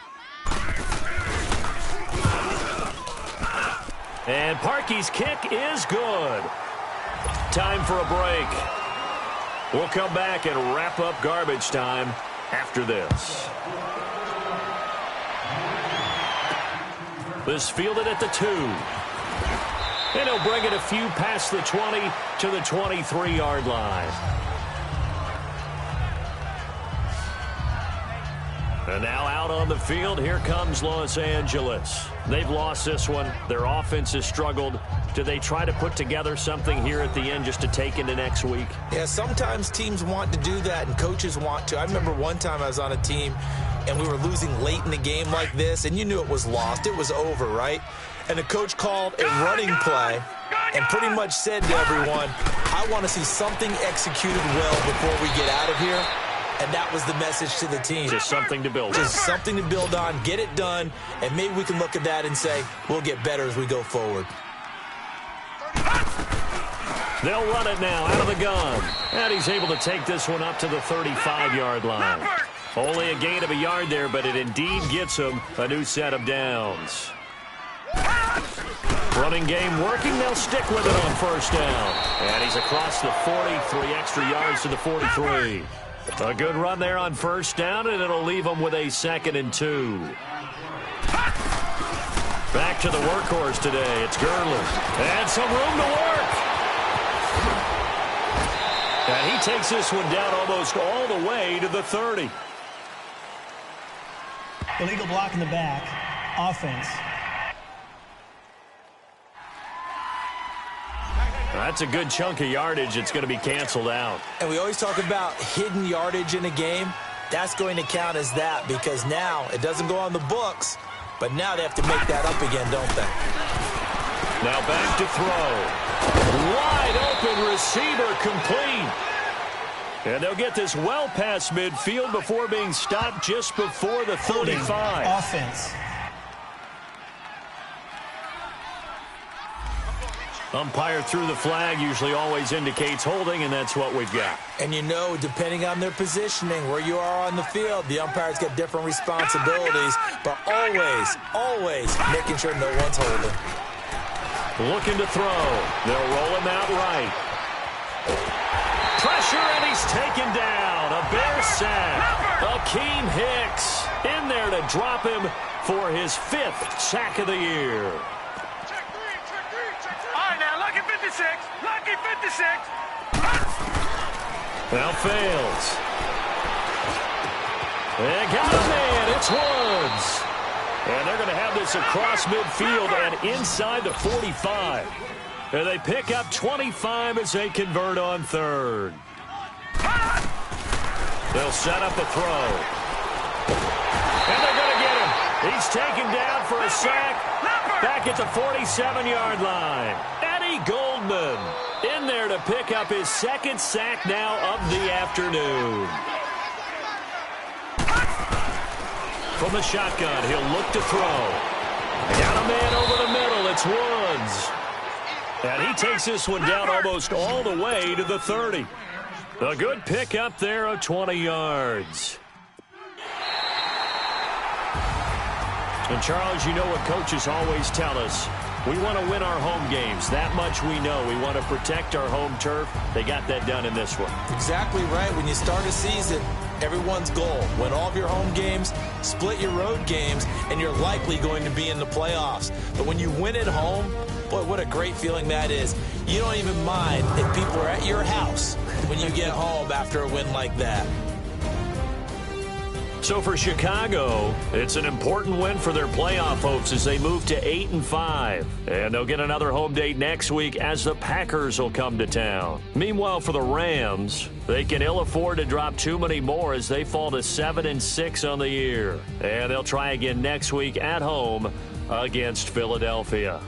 And Parkey's kick is good. Time for a break. We'll come back and wrap up garbage time after this. This fielded at the 2. And he'll bring it a few past the 20 to the 23-yard line. And now out on the field, here comes Los Angeles. They've lost this one. Their offense has struggled. Do they try to put together something here at the end just to take into next week? Yeah, sometimes teams want to do that and coaches want to. I remember one time I was on a team and we were losing late in the game like this, and you knew it was lost. It was over, right? And the coach called a running play and pretty much said to everyone, I want to see something executed well before we get out of here. And that was the message to the team. Just something to build on. Just something to build on, get it done, and maybe we can look at that and say, we'll get better as we go forward. They'll run it now out of the gun. And he's able to take this one up to the 35-yard line. Only a gain of a yard there, but it indeed gets him a new set of downs. Running game working. They'll stick with it on first down. And he's across the 40, 3 extra yards to the 43. A good run there on first down, and it'll leave them with a 2nd and 2. Back to the workhorse today. It's Gurley. And some room to work. And he takes this one down almost all the way to the 30. Illegal block in the back. Offense. That's a good chunk of yardage. It's going to be canceled out. And we always talk about hidden yardage in a game. That's going to count as that because now it doesn't go on the books, but now they have to make that up again, don't they? Now back to throw. Wide open receiver complete. And they'll get this well past midfield before being stopped just before the 35. Offense. Umpire threw the flag, usually always indicates holding, and that's what we've got. And you know, depending on their positioning, where you are on the field, the umpires get different responsibilities, but always making sure no one's holding. Looking to throw. They'll roll him out right. Pressure, and he's taken down. A Bear sack. Akeem Hicks in there to drop him for his 5th sack of the year. Lucky 56. Now fails. And got a man. It's Woods. And they're going to have this across midfield and inside the 45. And they pick up 25 as they convert on 3rd. They'll set up a throw. And they're going to get him. He's taken down for a sack back at the 47-yard line. Goldman in there to pick up his 2nd sack now of the afternoon. From the shotgun, he'll look to throw. Got a man over the middle. It's Woods. And he takes this one down almost all the way to the 30. A good pick up there of 20 yards. And, Charles, you know what coaches always tell us. We want to win our home games. That much we know. We want to protect our home turf. They got that done in this one. Exactly right. When you start a season, everyone's goal. Win all of your home games, split your road games, and you're likely going to be in the playoffs. But when you win at home, boy, what a great feeling that is. You don't even mind if people are at your house when you get home after a win like that. So for Chicago, it's an important win for their playoff hopes as they move to 8-5. And they'll get another home date next week as the Packers will come to town. Meanwhile, for the Rams, they can ill afford to drop too many more as they fall to 7-6 on the year. And they'll try again next week at home against Philadelphia.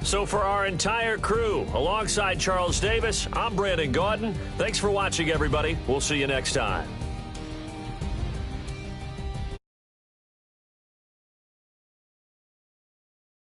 So for our entire crew, alongside Charles Davis, I'm Brandon Gaudin. Thanks for watching, everybody. We'll see you next time.